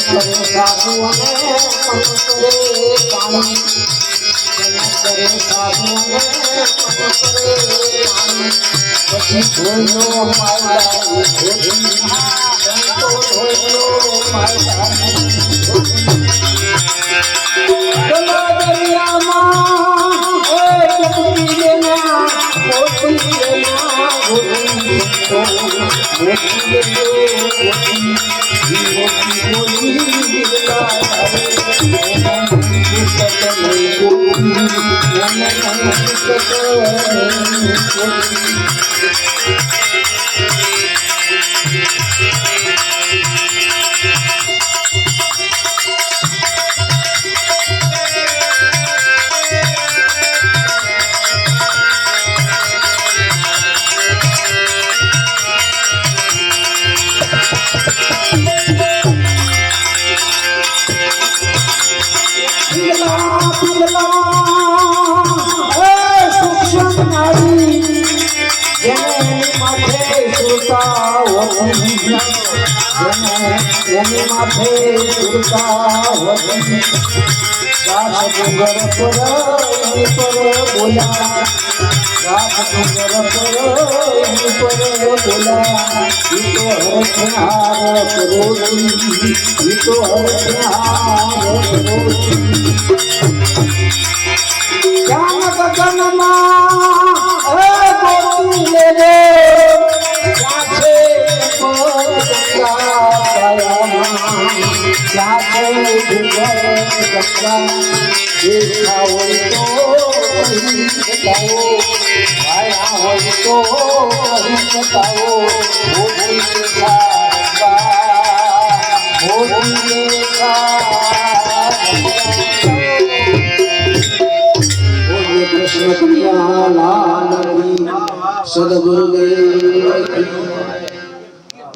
करे साधु ने मन करे पानी करे साधु ने मन करे पानी પછી ધોયો મારા ધોતી સંતો ધોયો મારા દરિયામાં એ કપડી લેના મોતી લેના મોતી તો મોતી माथे सुरता दास डूंगर पर बोला दास डूंगर पर बोला तो हर करोड़ी तो हर करोड़ी ज्ञान गगन ले ले देखा हो आया हो तो बताओ कृष्ण कल्याण सदगुरुदेव।